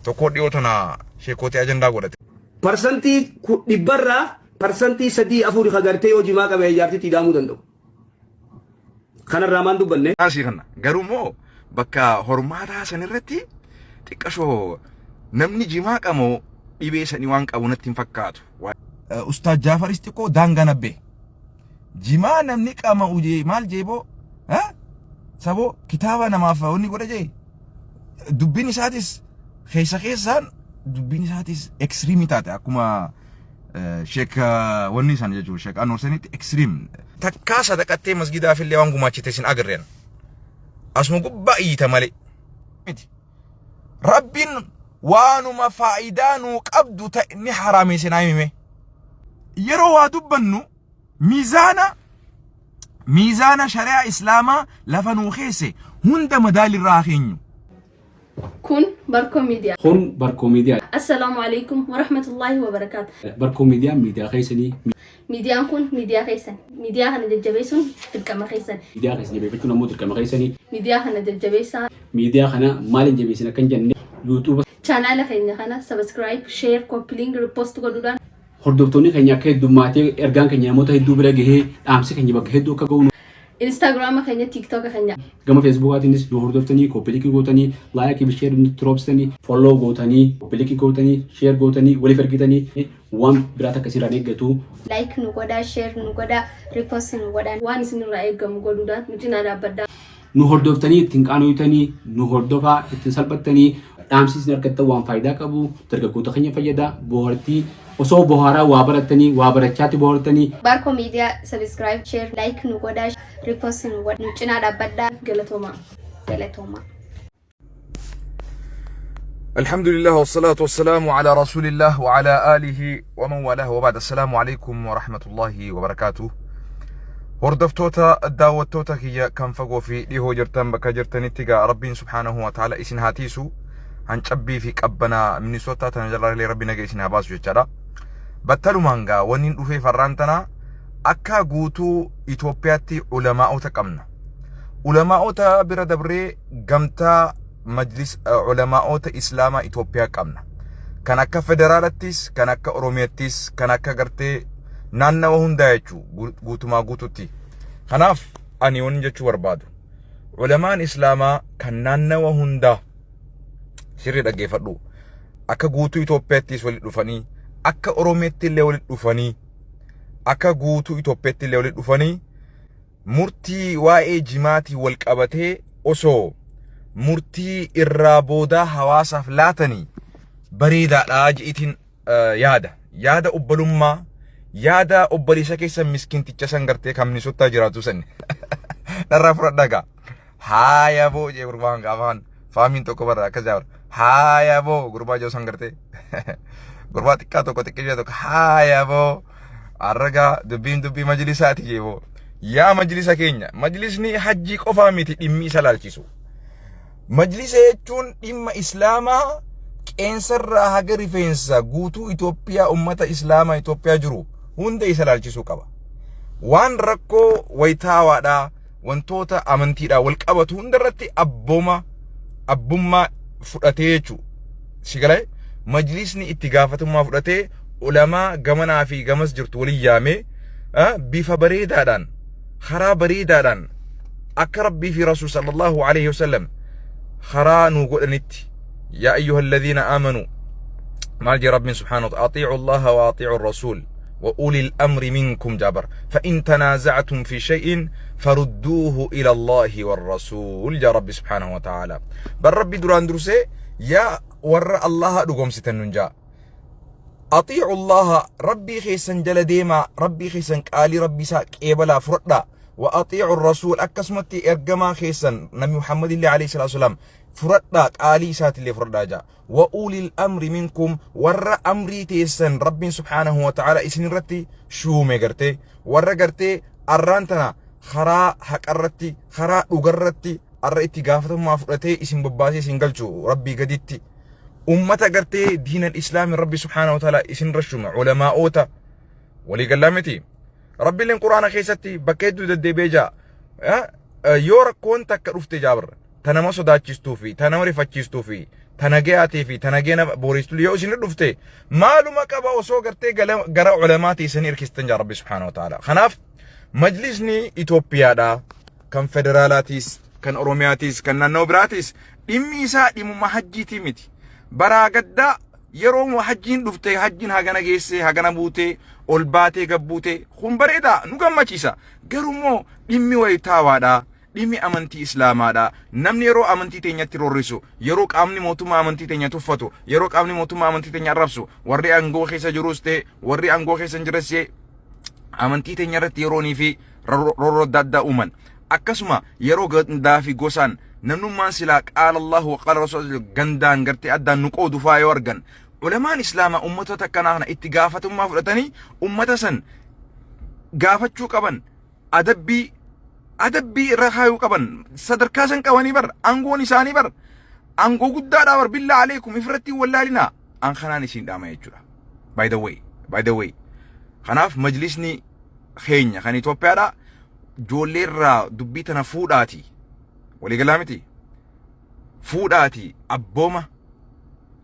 tokko dhiyootana sheekootii ajandaa godhate. Parsantii dhibbarraa parsantii 3-4 kagartee yoo jimaa qabee ijaartitti hidhamuu danda'u. Kanarraa maan dubbanne? Asii kana garuu immoo bakka hormaataa sanirratti xiqqashoo namni jimaa qamoo dhibee sanii waan qabu natti hin fakkaatu. Ustaad Jaafaris xiqqoo daangaa nabbee jimaa namni qama ujee maal jeeboo saboo kitaaba namaaf wanni godha jee dubbiin isaatis keessaan dubbiin isaatis extreme taate akkuma sheek wanni isaan jechuudha sheek Anwar sanitti extreme takkaa sadaqattee masgidaaf illee waan gumaachite sin agarreen asuma gubbaa iyyita malee miti rabbiin waanuma faayidaa nuu qabdu ta'e ni haraamee naa himime yeroo waa dubbannu miizaana shari'a islaamaa lafa nuu keesse hunda madaalirraa keenyu. كن بركو ميديا. السلام عليكم ورحمة الله وبركاته. بركو ميديا خيسني. ميديا كن ميديا خيسن. ميديا هنا جبيسون تلقى خيسن. ميديا خيسن جبيسون نمو تلقى خيسني. ميديا هنا جبيسا. ميديا هنا مال جبيسنا كن جن يوتيوب. channel خينا هنا سبسكرايب شير كوبي لينك ريبوست كودان. هردوتوني خينا كهدوماتي إرجان خينا موتا هدو برجه أمسك خينا بجهدو كجون. انستغرام خينا تيك توك خينا كما فيسبوك هاتينس هردوتوني كوبي لينك كوتاني لايك بشير نتروبستني فولو كوتاني كوبي لينك كوتاني شير كوتاني ولي فرقتني وان براتا كسيرة نيجتو لايك نقودا شير نقودا ريبوست نقودا وان سنو رأيك مقولودا نتينا رابدا هردوتوني تنكانو يتاني هردوفا تنسالبتني أمسيس نركتة وان فايدة كابو تركوتا خينا فايدة بورتي وصو بوهارا وابرتني وابرتشاتي بورتني باركو ميديا سبسكرايب شير لايك نقودا ريبوست نقودا نتينا رابدا غلطوما الحمد لله والصلاة والسلام على رسول الله وعلى آله ومن والاه وبعد السلام عليكم ورحمة الله وبركاته هردفتوتا الداوتوتا كي كان فقو في ليهو جرتن بكا جرتن اتقا ربين سبحانه وتعالى اسن هاتيسو هنشبي في قبنا من سوتا تنجرر لي ربنا جيسن هباسو جتشارا بطلو مانغا ونين اوفي فرانتنا اكا قوتو إثيوبياتي علماء تقمنا علماء بردبري قمتا مجلس علماء إسلاما إثيوبيا قمنا كان اكا فدرالتيس كان اكا أوروميتيس كان اكا قرتي نانا وهندا يجو قوتو ما قوتو تي خناف أني ونجتشو وربادو علماء إسلاما كان نانا وهندا سيري دقي فردو اكا قوتو إثيوبياتيس ولد دفني اكا أوروميتي اللي ولد دفني اكا قوتو إثيوبياتي اللي ولد دفني مرتي واي جماتي والقبته أسو مرتي الرابودا حواسا فلاتني بريدا لاجئتين يادا أبلوما يادا أبليسا كيسا مسكين تيچسان غرتي كامني سوتا جراتو سن نرافر داغا هايا بو جي قربان غافان فامين توكو برا كزاور هايا بو قربا جو سنغرتي قربا تكا توكو تكيجا توكو هايا بو أرغا دبي مجلساتي جيبو يا مجلس كينيا مجلسني حجي قفا ميتي دمي سلالچيسو مجلس يچون دم اسلاما كينسر هاغ ريفينسا غوتو إثيوبيا امه اسلاما إثيوبيا جرو هند يسلالچيسو قبا وان ركو ويتاوادا وانتوتا امنتيدا والقبتو هندرتي ابوما فداتيچو سيغلاي مجلسني اتغافتما فداتي علماء غمنا في غمس جرتو وليامي بيفا بريدادان خرا بريدادان أكرب بي في رسول صلى الله عليه وسلم خرا نوغلنت يا أيها الذين آمنوا مالجي رب سبحانه وتعالى أطيعوا الله وأطيعوا الرسول وأولي الأمر منكم جابر فإن تنازعتم في شيء فردوه إلى الله والرسول يا رب سبحانه وتعالى بل ربي دران درسي يا ور الله دقوم ستننجا أطيعوا الله ربي خيسن جلديما ربي خيسن قالي ربي ساك إيبلا فردا وأطيعوا الرسول أكسمتي إرقما خيسن نبي محمد الله عليه الصلاة والسلام فردا قالي سات اللي فردا جا وأولي الأمر منكم ور أمري تيسن ربي سبحانه وتعالى إسن رتي شو ميقرتي ور قرتي أرانتنا خرا حق الرتي خرا أغرتي الرئتي قافتهم ما فرتي إسن بباسي سنقلشو ربي قديتي أمتا قرتي دين الإسلام ربي سبحانه وتعالى إسن رشم علماء أوتا ولي قلامتي ربي لين قرآن خيستي بكيدو ددي بيجا يورا كون تك رفت جابر تنما صداتشستو في تنما رفتشستو في tanagayaatii fi tanageena booristu yoo isin dhufte maaluma qaba osoo gartee gara ulamaatii isin hirkistan yaa rabbi subhaanahu wa ta'ala. Kanaaf majlisni Itoophiyaadha kan federaalaatis kan Oromiyaatis kan naannoo biraatis dhimmi isaa dhimma hajjiitii miti. Baraa gaddaa yeroo hajjiin dhufte hajjiin hagana geesse hagana buute ol baatee gabbuute kun bareeda nu gammachiisa. Garuu dhimmi wayitaawaadha. Dhimmi amantii islaamaadha. Namni yeroo amantii teenyatti roorrisu, yeroo qaamni mootummaa amantii teenya tuffatu, yeroo qaamni mootummaa amantii teenya arrabsu, warri aangoo keessa jirus ta'e, warri aangoo keessa hin jirres amantii teenya irratti yeroonii fi roorroo adda addaa uuman. Akkasuma yeroo gandaa fi gosaan namnummaan silaa qaala Allahu wa qaala Rasuul gandaan gartee addaan nu qoodu faa yoo argan, ulamaan islaamaa ummatoota akkanaa kana itti gaafatummaa fudhatanii ummata san gaafachuu qaban adabbii irra kaayuu qaban sadarkaa san qabanii bar aangoon isaanii bar aangoo guddaadha bar billaa aleekum ifirratti wallaalina an kanaan isin dhaama jechuudha. By the way kanaaf majlisni keenya kan Itoophiyaadha ijoollee irraa dubbii tana fuudhaati walii galaa miti fuudhaati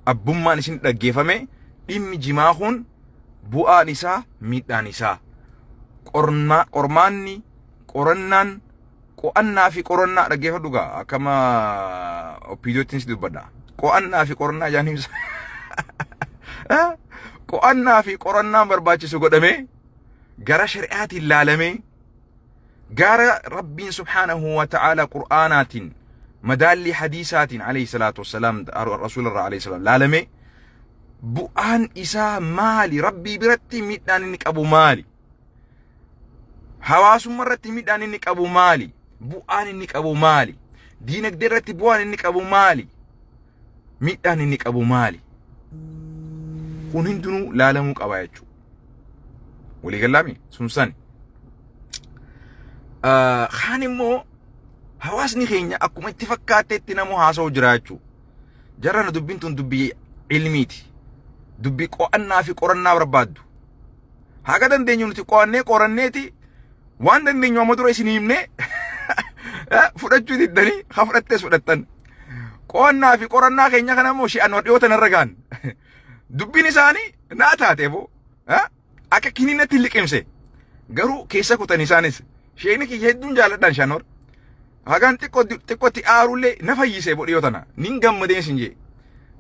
abbummaan isin dhaggeeffame dhimmi jimaa kun bu'aan isaa miidhaan isaa qorannaan qo'annaa fi qorannaa dhaggeeffadhu gaa akkama opiidiyootiin si dubbadha. Qo'annaa fi qorannaa jaaniimsa qo'annaa fi qorannaan barbaachisu godhamee gara shari'aatiin laalamee gara rabbiin subhaanahu wa ta'ala qur'aanaatiin madaalli hadiisaatiin alayhi salaatu wassalaam rasuularraa alayhi salaam laalamee bu'aan isaa maali? Rabbii biratti miidhaan inni qabu maali? Hawaasummaa irratti miidhaan inni qabu maali? Bu'aan inni qabu maali? Diinagdee irratti bu'aan inni qabu maali? Miidhaan inni qabu maali? Kun hundinuu laalamuu qaba jechuudha. Walii galaami sunsani. Kaan immoo hawaasni keenya akkuma itti fakkaateetti namoo haasa'u jiraachuu. Jarrana dubbiin tun dubbii ilmiiti. Dubbii qo'annaa fi qorannaa barbaaddu. Haga dandeenyu nuti qo'annee qoranneeti waan dandeenyu amma dura isin himne fudhachuu diddanii haa fudhattees fudhattan. Qo'annaa fi qorannaa keenya kana immoo shi'an dhiyootan irra gaan. Dubbiin isaanii naa taateefoo akka kiniinatti liqimse garuu keessa kutan isaanis sheekni kiyya hedduun jaaladhaan shanor hagaan xiqqootti aarullee na fayyisee bodhiyoo tana nin gammadee sin jee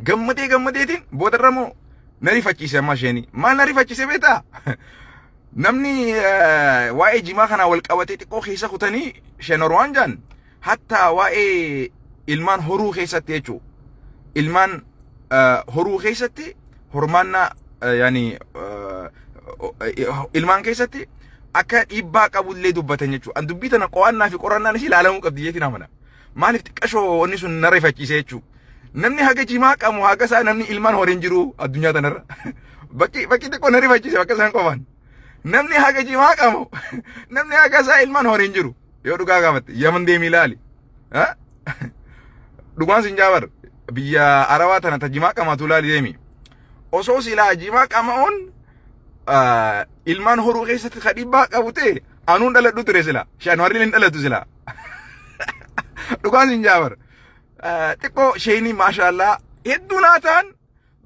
gammadeetiin boodarramoo na rifachiise amma sheeni maal na rifachiise beetaa namni waa'ee jimaa kana wal qabatee xiqqoo keessa kutanii shanor waan jaan hatta waa'ee ilmaan horuu keessatti jechuu ilmaan horuu keessatti hormaannaa yani ilmaan keessatti akka dhiibbaa qabullee dubbatan jechuudha. An dubbii tana qo'annaa fi qorannaan ishii ilaalamuu qabdi jeetiin amana. Maaliif xiqqashoo wanni sun na rifachiise jechuudha. Namni haga jimaa qabu haga isaa namni ilmaan horiin jiru addunyaa tanarra. Bakki xiqqoo na rifachiise bakka isaan qofaan. Namni haga jimaa qabu namni haga isaa ilmaan horiin jiru yoo dhugaa gaafatte yaman deemii ilaali. Dhugaan sin jaabar biyya Arabaa tana ta jimaa qamaatu ilaali deemi. Osoo silaa jimaa qama'uun ilmaan horuu keessatti kadhiibbaa qabu ta'e anuun dhaladhu ture sila shaanwarri hin dhalatu sila dhugaan sin jaabar xiqqoo sheenii maashaallah hedduu naa ta'an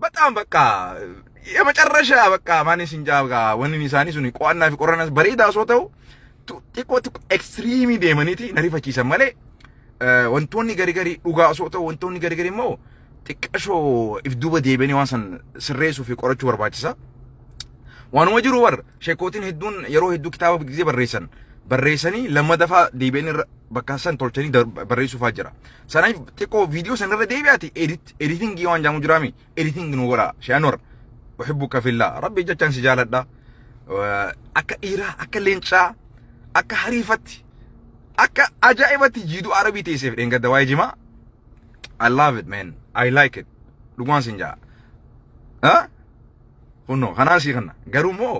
በጣም በቃ የመጨረሻ በቃ ማን sin jaaga wanni isaanii suni qo'annaa fi qorannaa bareedaa osoo ta'u xiqqoo ekstiriimii deemaniiti na rifachiisan malee wantoonni gari dhugaa osoo ta'u wantoonni gari immoo xiqqashoo if duuba deebianii waan san sirreessuu fi qorachuu barbaachisa. Waanuma jiru war sheekootiin hedduun yeroo hedduu kitaaba gisee barreessanii lamma dafaa deebi'anii bakka san tolchanii barreessuufaa jira. Sanaaf xiqqoo viidiyoo sanarra deebi'aati editingii waan jaamu jiraami editing nu godha sheanor uhibbuka fillah rabbi jechaan si jaaladha akka dhiiraa akka leencaa akka hariifatti akka ajaa'ibatti jiiduu arabii teesseef dheengadda waa'ee jimaa I love it man I like it dhugaan sin jaa kunno kanaan sii kana garuu immoo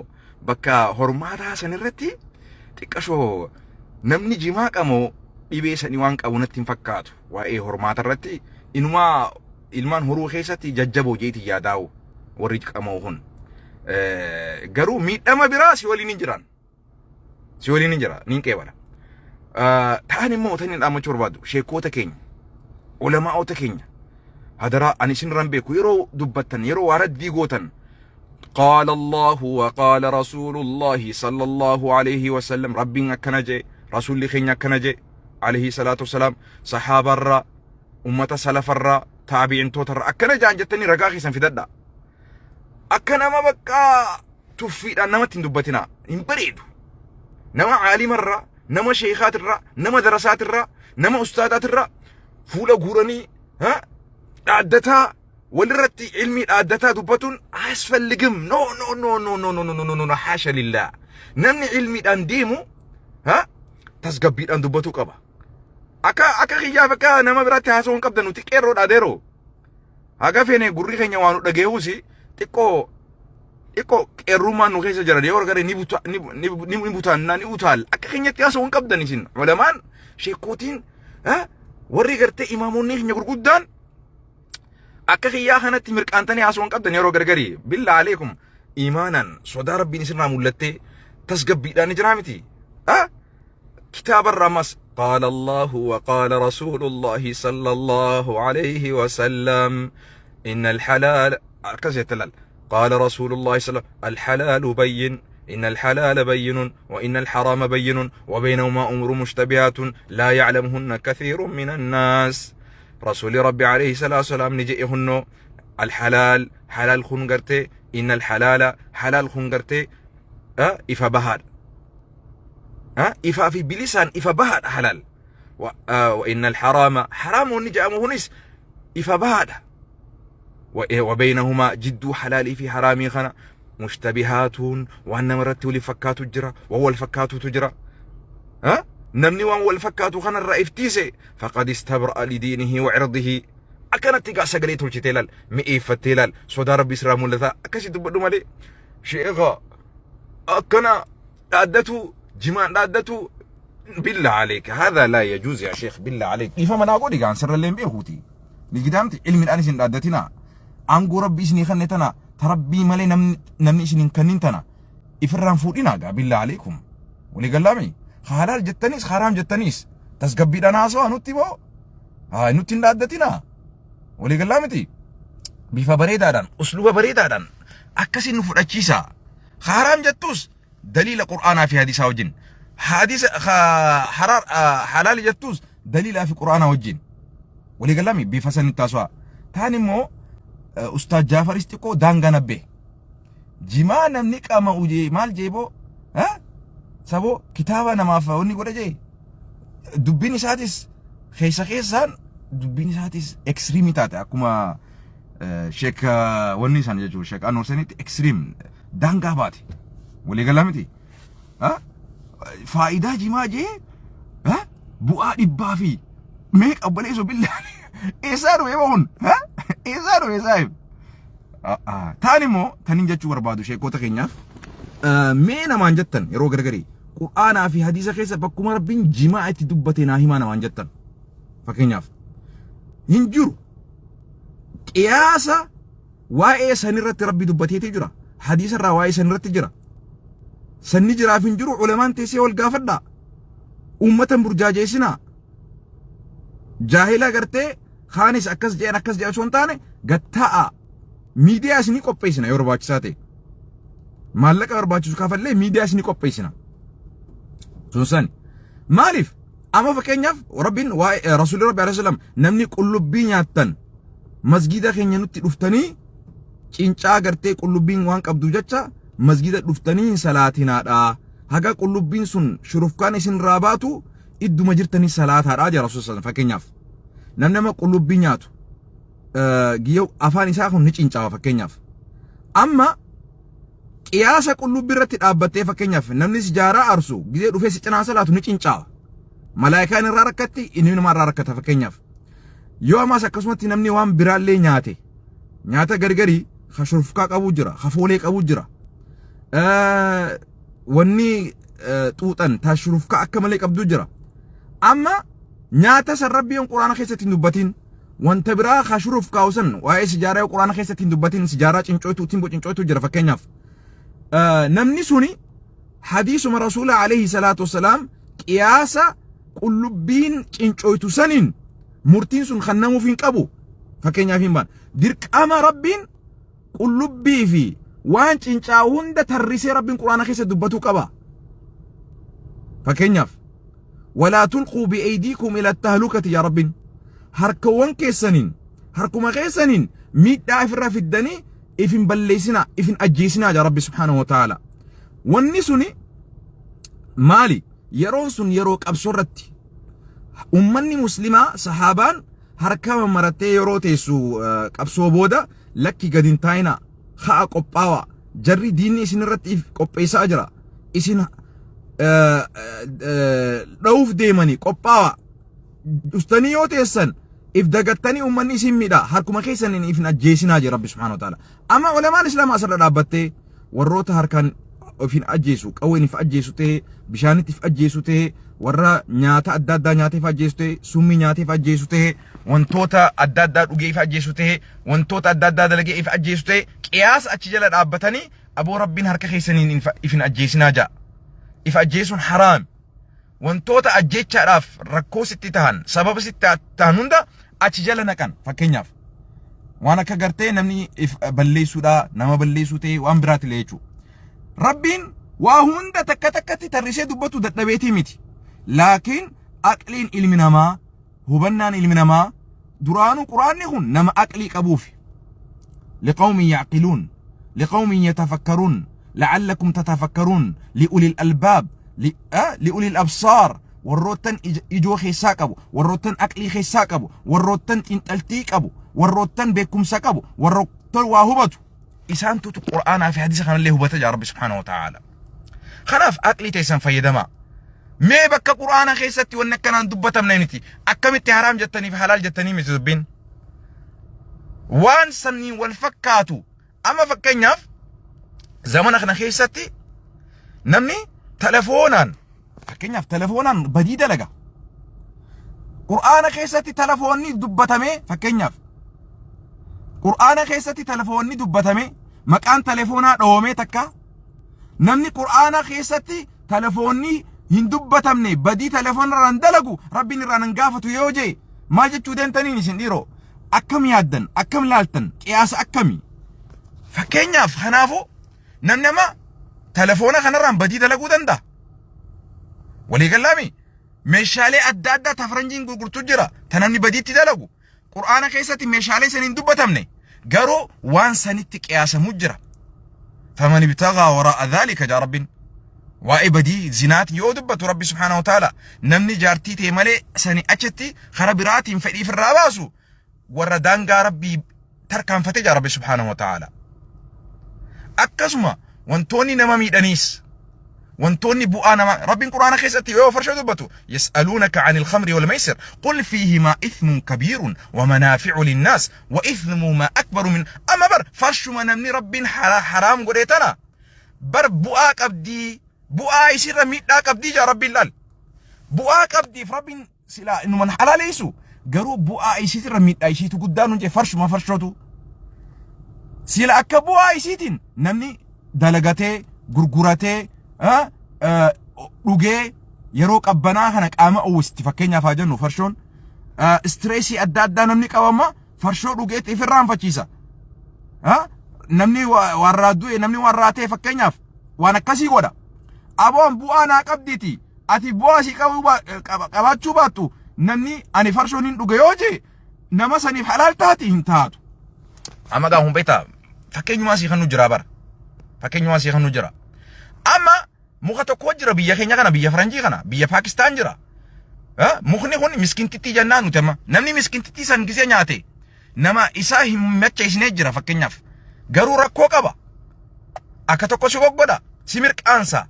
bakka hormaataa sanirratti xiqqashoo namni jimaa qamoo dhibee sanii waan qabu natti hin fakkaatu waa'ee hormaata irratti inumaa ilmaan horuu keessatti jajjaboo jeeti yaadaa'u warri qamoo kun garuu miidhama biraa si waliin hin jira nin qeebala ta'an immoo tani dhaamachuu barbaadu sheekoota keenya ulamaa'ota keenya هدرا أني سن رمبيكو يرو دبتن يرو وارد ديغوتن قال الله وقال رسول الله صلى الله عليه وسلم ربنا كنجي رسول خينا كنجي عليه الصلاة والسلام صحابة الرّ أمة سلف الرّ تابعين توتر أكنا جانجتني رقاقي سنفددا أكنا ما بقى تفيد أنما تندبتنا إمبريدو نما عالم الرّ نما شيخات الرّ نما درسات الرّ نما أستاذات الرّ فولا غوراني ها عدتها ولرتي علمي عدتها دبتون أسفل لقم نو نو نو نو نو نو نو نو نو حاشا لله نمني علمي أن ديمو ها تسقبيت أن دبتو كبا أكا خيافك نما براتي هاسون قبدا نتكيرو داديرو أكا فيني قرري خيني وانو دقيوسي تكو كيروما نخيسا جرى ديور غري نبوتان نبوتال أكا خيني تياسون قبدا نسين علمان شيكوتين ها ورّي غرتي إماموني خيني قرقودان أكا خيا خانت مركانتاني هاسون قبدا نيرو غرغري بالله عليكم إيمانا صدا ربي نسرنا مولتي تسقبيت أن جرامتي ها كتاب الرمس قال الله وقال رسول الله صلى الله عليه وسلم إن الحلال قال رسول الله صلى الله عليه وسلم الحلال بين إن الحلال بين وإن الحرام بين وبينهما أمور مشتبهات لا يعلمهن كثير من الناس رسول ربي عليه الصلاة والسلام نجئهن الحلال حلال خنقرتي إن الحلال حلال خنقرتي إفا بهار إفا في بلسان إفا بهاد حلال وإن الحرام حرام ونجأ مهنس إفا بهاد وبينهما جد حلالي في حرامي خنا مشتبهات وأن مرت لفكات الجرى وهو الفكات تجرى نمني وهو الفكات خنا الرئيفتيسي فقد استبرأ لدينه وعرضه أكنت تقع سقليته الجتلال مئيف التلال صدار بسرام لذا أكسي تبدو مالي شيخا أكنا أدته جمان دادتو بالله عليك هذا لا يجوز يا شيخ بالله عليك يفهم انا اقول لك عن سر اللي بيهوتي لقدامتي علم الانس دادتنا انغو ربي اسني خنتنا تربي مالي نمني اسني كننتنا يفران فودينا بالله عليكم ولي قلامي حلال جتنيس حرام جتنيس تسقبي دنا سو انوتي بو هاي نوتي دادتنا ولي قلامتي بيفا بريدادان اسلوب بريدادان اكسي نفدچيسا حرام جتوس دليل القرآن في حديث وجن حديث حرار حلال جتوس دليل في القرآن وجن ولي قلامي بفسن التاسوا ثاني مو أستاذ جعفر استيكو دانغا نبه جما نمني كما وجي مال جيبو ها سبو كتابا نما فوني قد جي دبيني ساتيس خيسان دبيني ساتيس اكستريمي تاتا اكما شيك وني سان جيجو شيك انور سنيت اكستريم دانغا باتي ولي قلامتي فائدة جماجي بؤا دبافي ميك أبليسو بالله إيسارو يبون إيسارو يسايب تاني مو تاني جاتشو وربادو شيكو تخينياف مينا مانجتن يرو غرغري قرآن في حديث خيسا بكما ربين جماعة دبتنا هما مانجتن فكينياف هنجرو قياسا واي سنرت ربي دبتي تجرا حديث الرواي سنرت تجرا سني جرافين جرو علمان تيسي والقافدا أمة برجاجيسنا جاهلا قرتي خانس أكس جاء شونتاني قطاء ميديا سني قبيسنا يورباك ساتي مالك أرباك سكافل لي ميديا سني قبيسنا سوسان مالف أما فكينياف وربين رسول ربي عليه السلام نمني قلوبين ياتن مسجد خينيا نتي دفتني چنچا قرتي قلوبين وانك عبدو جاچا مسجد دفتني صلاتنا دا هاگا قلوبين سن شرفكان سن راباتو إدو مجرتني صلاة راجع رسول الله فكينياف نمنما قلوبين ياتو جيو أفاني ساخن نچنچا فكينياف أما قياسا قلوب رتي دابتي فكينياف نمني سجارة أرسو جيو دفي سچنا صلاة نچنچا ملائكة نراركتي إنما مراركتا فكينياف يو أما سكسمتي نمني وان برالي نياتا غرغري خشرفكا قبو جرا خفولي قبو جرا وني طوطن تشرفكا أكملي قبدو جرا أما نياتا سربيون قرآن خيسة ندبتين وانت برا خشرفكا وسن واي سجارة قرآن خيسة ندبتين سجارة چنچويتو تيمبو چنچويتو جرا فكينياف نمني سوني حديث من رسول عليه الصلاة والسلام قياسا قلوبين چنچويتو سنين مرتين سن خنمو فين قبو فكينيا فين بان درقام ربين قلبي في وان چنچاون دا ترسي ربين قرآن خيسة دبتو قبا فكينيا ولا تلقوا بأيديكم إلى التهلكة يا ربين هركوان كيسانين هركوما كيسانين ميت دافر في الدني إفن بليسنا إفن أجيسنا يا ربي سبحانه وتعالى والنسوني مالي يرونسون يروك أبسورتي أمني مسلمة صحابان هركا مرتي يروتيسو أبسو بودا لكي قدين تاينا خاء قباوا جري ديني إسن رتيف قبيسا أجرا إسن روف ديماني قباوا استني يوتيسن إف دقتني أمني سميدا هركما كيسن إن إفن أجيسنا جي ربي سبحانه وتعالى أما علماء الإسلام أسر رابطة والروت هركان إفن أجيسو أوين إف أجيسو تي بشانت إف أجيسو تي ورا نياتا أدادا نياتي فأجيسو تي سمي نياتي فأجيسو تي wantoota adda addaa dhugee ifa ajjeesu ta'e wantoota adda addaa dalagee ifa ajjeesu ta'e qiyaas achi jala dhaabbatanii aboo rabbiin harka keessaniin ifin ajjeesinaa jaa ifa ajjeesuun haraam wantoota ajjeechaadhaaf rakkoo sitti tahan sababa sitti tahan hunda achi jala naqan fakkeenyaaf waan akka gartee namni balleessuudha nama balleessuu ta'e waan biraati lee jechuudha rabbiin waa hunda takka takkatti tarrisee dubbatu dadhabeetii miti laakiin aqliin ilmi namaa hubannaan ilmi namaa درانو قرآن هون نما أقلي قبوف لقوم يعقلون لقوم يتفكرون لعلكم تتفكرون لأولي الألباب لأولي الأبصار والروتن إجو خيساك أبو والروتن أقلي خيساك أبو والروتن انتلتيك أبو والروتن بيكم ساك أبو والروتن واهبتو إسان توتو قرآن في حديث خان الله هبتا يا رب سبحانه وتعالى خلاف أقلي تيسان فيدما مي بكا قرآن خيستي ونكنا ندبتا منينتي أكمتي حرام جتني في حلال جتني متزبين وان سني والفكاتو أما فكينياف زمان أخنا خيستي نمني تلفونان فكينياف تلفونان بديدة لغا قرآن خيستي تلفوني دبتا مي فكينياف قرآن خيستي تلفوني دبتا مي مكان تلفونا دومي تكا نمني قرآن خيستي تلفوني هندبتمني بدي تلفون رندلقو ربي نراننقافتو يوجي ما جتشو دينتنيني سنديرو أكم يادن أكم لالتن قياس أكمي فكينيا فخنافو نمنما تلفونا خنران بدي تلقو دندا ولي قلامي ميشالي أدادا تفرنجين قرقرتو جرا تنمني بدي تلقو قرآن خيستي ميشالي سنين دبتمني قارو وان سنتك قياس مجرا فمن ابتغى وراء ذلك جا ربين وإبدي زنات يودبت ربي سبحانه وتعالى نمني جارتي تيمالي سني أجتي خرابرات فدي في الراباسو وردانغا ربي تركان فتجا ربي سبحانه وتعالى أكسما وانتوني نمامي دنيس وانتوني بؤانا ربي القرآن خيستي وفرشو دبتو يسألونك عن الخمر والميسر قل فيهما إثم كبير ومنافع للناس وإثمهما أكبر من أما بر فرشو ما نمني ربي حرام قريتنا بر بؤاك أبدي بؤا يصير ميتاك أبدي يا ربي اللال بؤاك أبدي فربين سلا إنه من حلال يسو قالوا بؤا يصير ميت يصير قدامه جي فرش ما فرشته سلا أكبؤا يصيرين نمني دلقته غرغرته روجي يروك أبنا هناك أما أو استفكينا فاجنو فرشون استريسي أداد نمني كواما فرشو روجي تفرام فتشيسا نمني ورادو نمني وراته فكينا وانا كسي ودا أبوان بوانا قبدتي أتي بواسي قباتشو باتو نمني أني فرشونين دوغيوجي نما سني حلال تاتي هنتاتو أما دا هم بيتا فكين يواسي خنو جرا بر فكين يواسي خنو جرا أما مخطو كوجرا بيا خينيا كنا بيا فرنجي كنا بيا باكستان جرا مخني هوني مسكين تتي جنانو تما نمني مسكين تتي سان كيسي نياتي نما إساهي ممتش إسني جرا فكين ياف غرو ركو قبا أكتو كوشو غودا سيميرك أنسا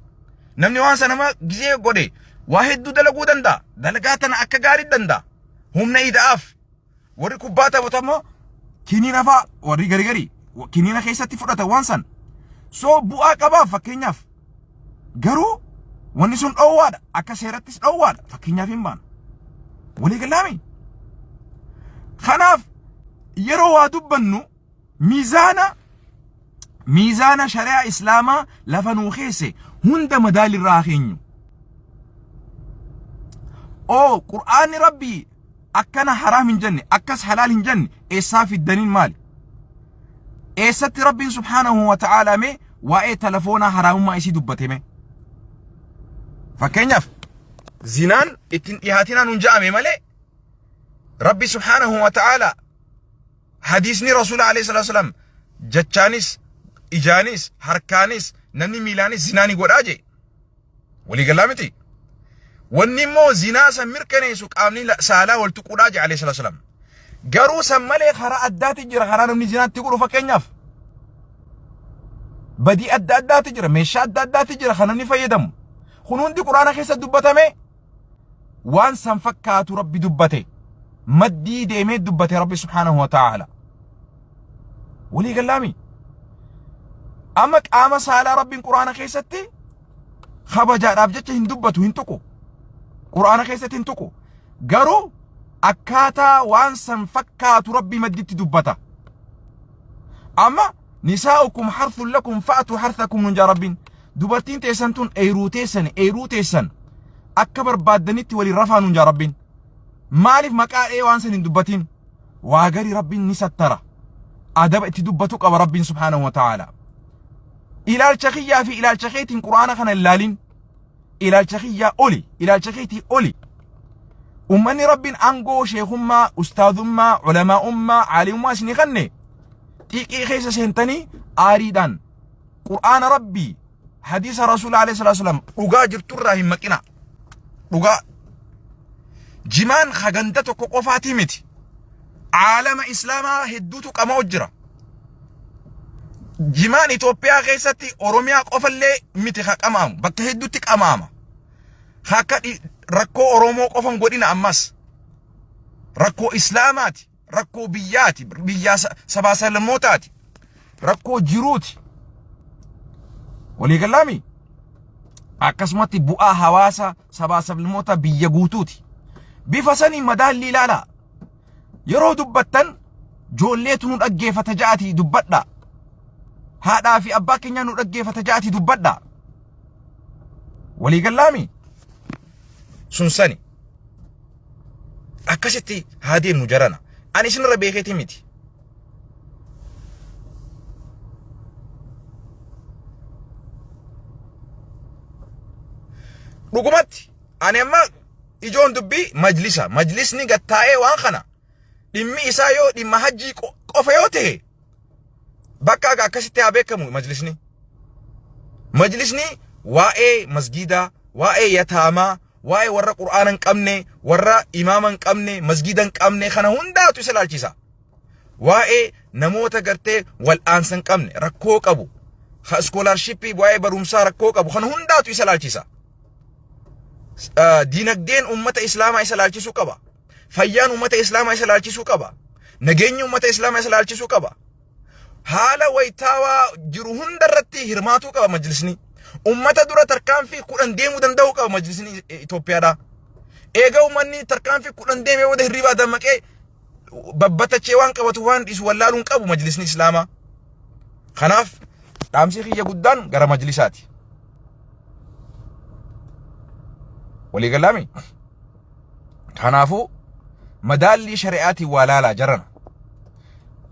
نمني وانسا نما جزيه غودي واحد دو دلقو دندا دلقاتنا أكا غاري دندا هم نايد آف وري كوباتا بطمو كينينا فا وري غري غري كينينا خيسا تفرطا وانسان سو بؤا قبا فكينياف غرو ونسون أواد أكا سيرتس أواد فكينياف إمبان ولي قلامي خناف يروا دبنو ميزانا شريعة إسلاما لفنو خيسي هند مدال الراخينيو أو قرآن ربي akkana haraam hin jenne akkas halaal hin jenne eessaa fiddaniin maali eessatti rabbiin subhaanahu wa ta'aalaa mee waa'ee telefoonaa haraamummaa isii dubbateme fakkeenyaaf zinaan ittiin dhihaatinaan hun ja'ame malee rabbi subhaanahu wa ta'aalaa hadiisni rasuula alayhi salatu wasalam jachaanis ijaanis harkaanis namni miilaanis zinaani godhaa jee walii galaa miti wanni immoo zinaa san mirkaneessu qaamni saalaa wal tuquudhaa jee alayhi salatu wasalam garuu san malee karaa addaati jira karaa namni zinaatti godhu fakkeenyaaf badii adda addaati jira meeshaa adda addaati jira kan namni fayyadamu kun hundi quraana keessa dubbatame waan san fakkaatu rabbi dubbate maddii deemee dubbate rabbi subhaanahu wa ta'ala walii galaami amma qaama saalaa rabbiin quraana keessatti kabajaadhaaf jecha hin dubbatu hin tuqu quraana keessatti hin tuqu garuu akkaataa waan san fakkaatu rabbi madditti dubbata amma nisaa'ukum harthun lakum fa'atu harthakum nun jaa rabbiin dubartiin teessan tun eeruu teessan akka barbaaddanitti waliin rafaa nun jaa rabbiin maaliif maqaa waan san hin dubbatin waa gari rabbiin ni sattara adaba itti dubbatu qaba rabbiin subhaanahu wa ta'ala ilaalcha kiyyaa fi ilaalcha keetiin quraana kana ilaalin ilaalcha kiyyaa oli ilaalcha keetii oli ummanni rabbiin angoo sheekummaa ustaadummaa ulamaa'ummaa caalimummaa isinii kanne xiiqii keessa seentanii aariidhaan qur'aana rabbii hadiisa rasuula alayhi salatu wasalam dhugaa jirturraa hin maqina dhugaa jimaan haganda tokko qofaatii miti caalama islaamaa hedduutu qamaa jira jimaan Itoophiyaa keessatti Oromiyaa qofallee miti qamaamu bakka hedduutti qamaama akka rakkoo Oromoo qofan godhina ammas rakkoo islaamaati rakkoo biyyaati biyyaa sabaa salmootaati rakkoo jiruuti walii galaami akkasumatti bu'aa hawaasa sabaa salmoota biyya guutuuti bifa sanii madaalli ilaala yeroo dubbattan joolleetu nu dhaggeeffata ja'atii dubbadha haadhaa fi abbaa keenya nu dhaggeeffata ja'atii dubbadha walii galaami sun sani akkasitti haadeen nu jarana ani isinirra beekeeti miti dhugumatti ani amma ijoon dubbii majlisni gattaa'ee waan kana dhimmi isaa yoo dhimma hajjii qofa yoo ta'e bakka akkasitti haa beekamu majlisni waa'ee masgidaa waa'ee yataamaa waa'ee warra qur'aana hin qabne warra imaama hin qabne masgida hin qabne kana hundaatu isa ilaalchisa waa'ee namoota gartee wal'aansa hin qabne rakkoo qabu iskoolaarshippii waa'ee barumsaa rakkoo qabu kana hundaatu isa ilaalchisa diinagdeen ummata islaamaa isa ilaalchisuu qaba fayyaan ummata islaamaa isa ilaalchisuu qaba nageenyi ummata islaamaa isa ilaalchisuu qaba haala waytaawaa jiru hundarratti hirmaatuu qaba majlisni ummata dura tarkaanfii kudhan deemuu danda'uu qaba majlisni Itoophiyaadha eega ummanni tarkaanfii kudhan deemee wada hirribaa dammaqee babbatachee waan qabatu waan dhiisu wallaaluun qabu majlisni islaamaa kanaaf dhaamsi kiyya guddaan gara majlisaati walii galaami kanaafuu madaalli shari'aatii waa laalaa jarana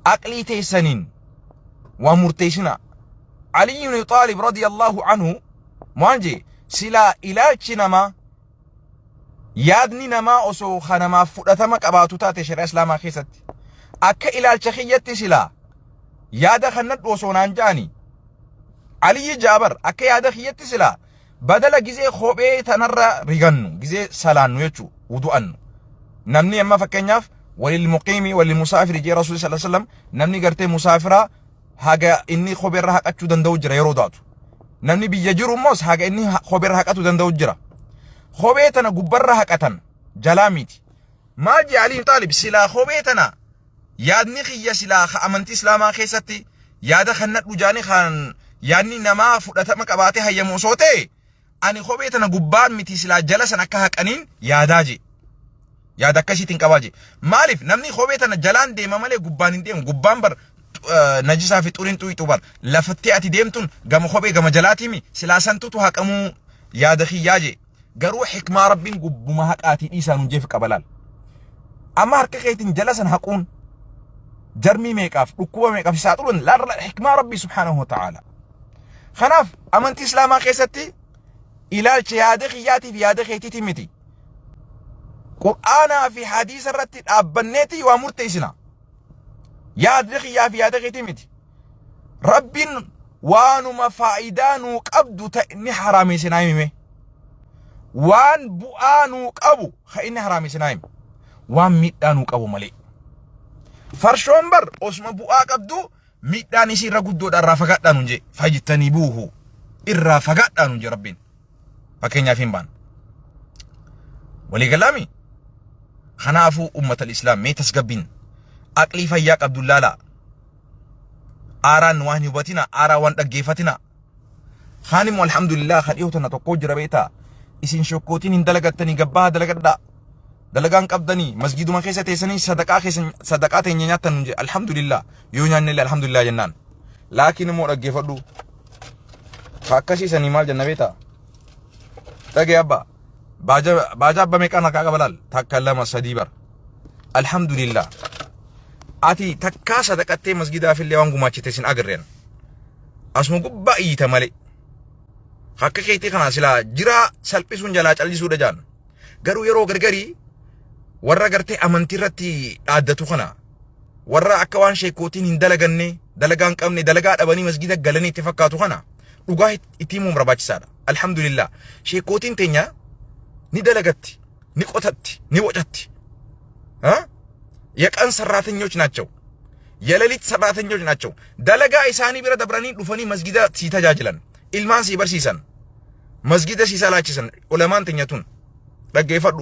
aqlii teessaniin waa murteessina علي بن طالب رضي الله عنه مانجي سلا إلالشي نما يادني نما أسو خنما فؤتما قباتو تاتي شرع إسلاما خيست أكا إلالشي خيتي سلا يادا خنت وسو نانجاني علي جابر أكا يادا خيتي سلا بدل جزي خوبي تنرى رغنو جزي سلانو يچو ودوانو نمني أما فكنياف وللمقيمي وللمسافر جي رسول صلى الله عليه وسلم نمني قرتي مسافرة haga inni khoberra haqachuu danda'u jira yeroo daatu namni biyya jiru mos haga inni khoberra haqatu danda'u jira khobee tana gubbarra haqatan jalaamiti maaji Ali Taalib sila khobee tana yaadni khiyya sila amanti islaamaa keessatti yaada khannadhu jaani khan yaadni namaa fudhatama qabaate hayyamu soote ani khobee tana gubbaan miti sila jala san akka haqaniin yaadaaje yaada akkasiitiin qabaaje maaliif namni khobee tana jalaan deema malee gubbaan hin deemu gubbaan bar najisaa fi xurin xuyxu bar lafattee ati deemtun gama khobee gama jalaatimi silaasantutu haqamuu yaada khiyyaaje garuu hikmaa rabbiin gubbuma haqaatii dhiisaan hunjeef qabalal أما هركيتين جلسا هقون جرمي ميقاف ركوبة ميقاف ساتلون لا حكمة ربي سبحانه وتعالى خناف أمنتي إسلاما قيستي إلى الشهادة خياتي في هذا خيتي تمتي قرآن في حديث الرتي أبنيتي ومرتيسنا يا دخيا في هذا خيتي متي رب وانو مفائدانو قبضو تأني حرامي سنايمي وان بؤانو قبو خيني حرامي سنايم وان ميدانو قبو ملي فرشون بر اسم بؤا قبدو ميداني سيرا قدو در رافقات دانونجي فاجتاني بوهو الرافقات دانونجي ربين فكين يافين بان ولي قلامي خنافو أمة الإسلام مي تسقبين أقلي فياك عبد الله لا آران واني باتنا آرا وان تقيفتنا خانم والحمد لله خليوتنا تقوج ربيتا إسين شوكوتين اندلقتني قباها دلقت دلقان قبضني مسجد من خيسة تيساني صدقات ينينيات ننجي الحمد لله يونيان نلي الحمد لله جنان لكن مو رقيفتو فاكشي سنمال جنبيتا تاقي أبا باجا أبا ميكانا كاقا بلال تاكالما سديبر الحمد لله ati takka sadaqattee masgidaa fillee waan gumaachite sin agarreen asuma gubbaa iyyita malee akka keetii kana silaa jira salphisuun jalaa callisuudha jaan garuu yeroo gargarii warra gartee amantii irratti dhaaddatu kana warra akka waan sheekootiin hin dalaganne dalagaan qabne dalagaa dhabanii masgida galanii itti fakkaatu kana dhugaa itti himuun barbaachisaadha alhamdulillah sheekootiin teenya ni dalagatti ni qotatti ni wocatti የቀን ሰራተኞች ናቸው የሌሊት ሰራተኞች ናቸው ደለጋ ኢሳኒ ቢረ ደብረኒ ዱፈኒ መስጊዳ ሲተጃጅለን ኢልማን ሲበርሲሰን መስጊዳ ሲሰላችሰን ዑለማን ተኛቱን ደገይፈዱ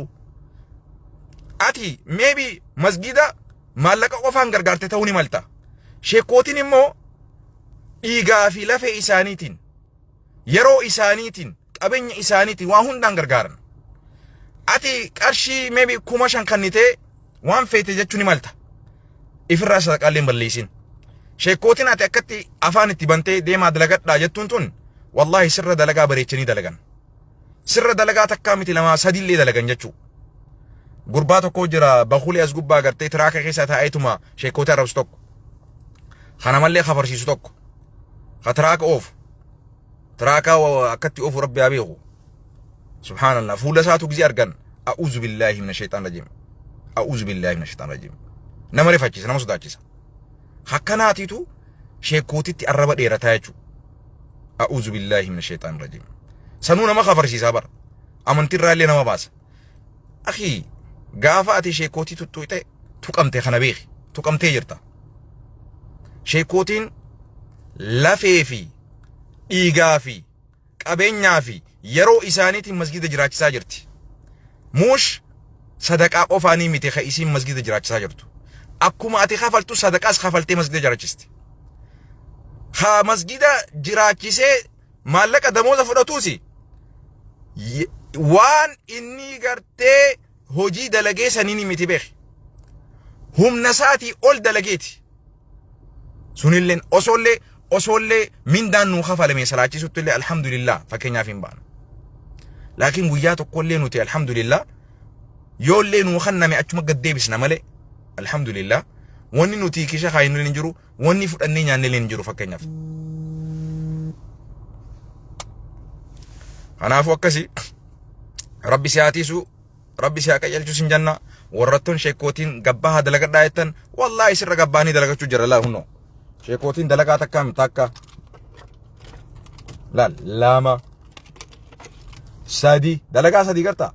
አቲ ሜቢ መስጊዳ ማለቀ ቆፋን ገርጋርተ ተውኒ መልታ ሼኮቲን ሞ ኢጋፊ ለፈ ኢሳኒቲን የሮ ኢሳኒቲን ቀበኝ ኢሳኒቲን ዋሁንዳን ገርጋርን አቲ ቀርሺ ሜቢ ኩማሻን ከኒቴ وان فيت جتوني مالتا إفراس قالين بليسين شيكوتين أتأكدتي أفان تبنتي ديما دلقات لا جتون والله سر دلقا بريتشني دلقان سر دلقا تكامتي لما سديل لي دلقان جتشو غرباتو كوجرا بخولي أزقوبا قرتي تراكا كيسا تايتما شيكوتا روستوك خانا مالي خفر سيستوك خطراك أوف تراكا وأكدتي أوف ربي أبيغو سبحان الله فولا ساتو كزي أرقان أعوذ بالله من الشيطان الرجيم أعوذ بالله من الشيطان الرجيم نمري فاجيس نمسو داجيس حكناتيتو شيكوتي تقرب ديرتايچو أعوذ بالله من الشيطان الرجيم سنونا ما خبر سي صبر امنتي رالي نما باس اخي غافاتي شيكوتي تويته تقمتي خنبيخ تقمتي جرتا شيكوتين لافيفي ايغافي قبينيافي يرو إسانيتي مسجد جراچسا جرتي موش صدقاء قفاني ميتي خيسين مسجد جراچسا جرتو اكوما اتي خفلتو صدقاس خفلتي مسجد جراچستي خا مسجد جراچسه مالك دموز فدتوسي وان اني غرتي هوجي دلغي سنيني ميتي بخ هم نساتي اول دلغيتي سنيلن اوسولي من دانو خفل مي صلاتي ستلي الحمد لله فكنيا فين بان لكن وياتو كلنو تي الحمد لله يولي نو خنامي اچما گدي بسنا ملي الحمد لله وني نو تي كيشا خاين لنجرو وني فدني ñan لنجرو فكنيا انا فوكسي ربي سياتيسو ربي سياك يلچو سنجنا ورتون شيكوتين غبا دلغ دايتن والله سر غباني دلغچو جرلا هنو شيكوتين دلغا تكام تاكا لا لاما سادي دلغا سادي غرتا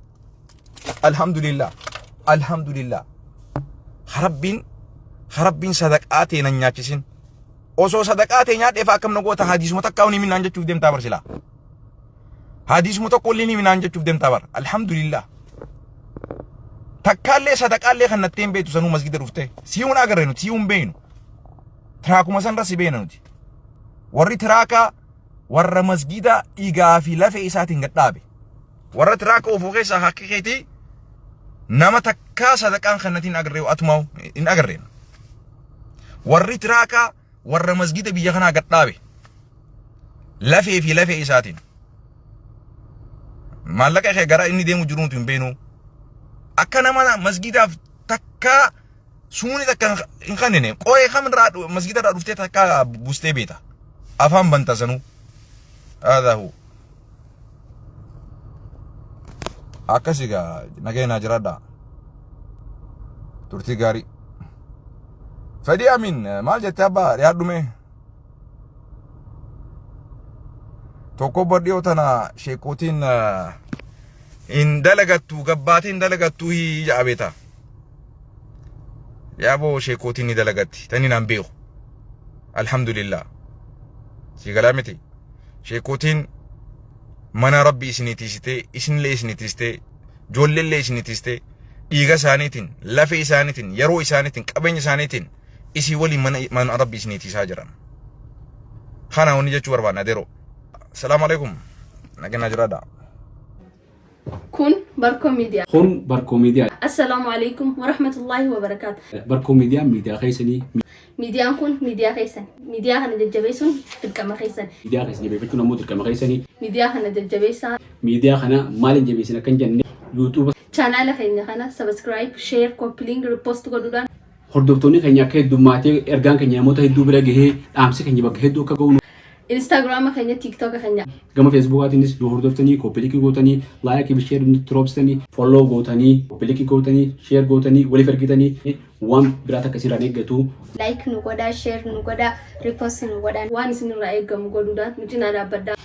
الحمد لله خربين صدقاتي نانياچسين اوسو صدقاتي نيا دفا كم نغوتا حديث متكاوني من انجچو ديم تابر سلا حديث متقولني من انجچو ديم تابر الحمد لله تكالي صدقالي خنتين بيتو سنو مسجد رفته سيون اگرنو سيون بينو تراكو مسن راسي بينو دي وري تراكا ور مسجدا ايغافي لفي اساتين غدابي ور تراكو فوقيسا حقيقتي نما تكا صدقان خنتين اگريو اتماو ان اگرين وري تراكا ور مسجدا بيخنا غدابي لفي اساتين مالك اخي غرا اني ديمو جرونتو بينو akana mana masgida takka suuni takka hin kannine qo'ee kamirraa masgiidarraa dhuftee takka bustee beeta afaan banta sanuu هذا هو akkasiga nageenya jiraadha turtii gaarii fedhii amin maal jettee abbaa dhiyaadhume tokko bodhiyoo tana sheekootiin hin dalagattu gabbaatiin dalagattu yaa beeta yaaboo sheekootiin ni dalagatti tani naan beeku alhamdulillah si galaamiti sheekootiin mana rabbi isinitiisite isinillee isinitiiste jollellee isinitiiste dhiiga isaaniitiin lafee isaaniitiin yeroo isaaniitiin qabeenya isaaniitiin isii waliin mana rabbi isinitiisaa jiran kana honni jechuu barbaadna deroo salaamu alaikum nageenya jiraadha kun barkoo miidiyaa Assalamu alaikum wa rahmatullahi wa barakatuh barkoo miidiyaa keessanii miidiyaan kun miidiyaa keessan miidiyaa kana jajjabeessuun dirqama keessan miidiyaa keessanii beekachuun ammoo dirqama keessanii miidiyaa kana jajjabeessaa miidiyaa kana maaliin jabeessin akka hin jenne YouTube chaanaala keenya kana subscribe share copy link repost godhuudhaan hordoftoonni keenya akka heddummaatee ergaan keenya namoota hedduu bira gahee dhaamsi keenya bakka hedduu akka ga'u Instagram keenya TikTok keenya gama Facebookaatiinis nu hordoftanii copy link gootanii like fi share dropsitanii follow gootanii copy link gootanii share gootanii waliif ergitanii waan biraata akkasirraan eeggatu like nu godhaa share nu godhaa repost nu godhaa waan isinirraa eeggamu godhuudhaan nuti na dhaabbaddaa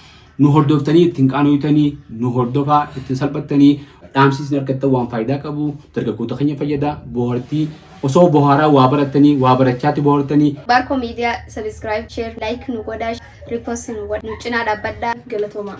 nu hordoftanii ittiin qaanoytanii nu hordofaa ittiin salphattanii dhaamsiisni argattan waan faayidaa qabu dargaggoota keenya fayyada bohaartii osoo bohaaraa waa barattanii waa barachaatti bohaartanii barkoo miidiyaa subscribe share like nu godhaa repost nu godhaa nu cinaa dhaabbaddaa galatooma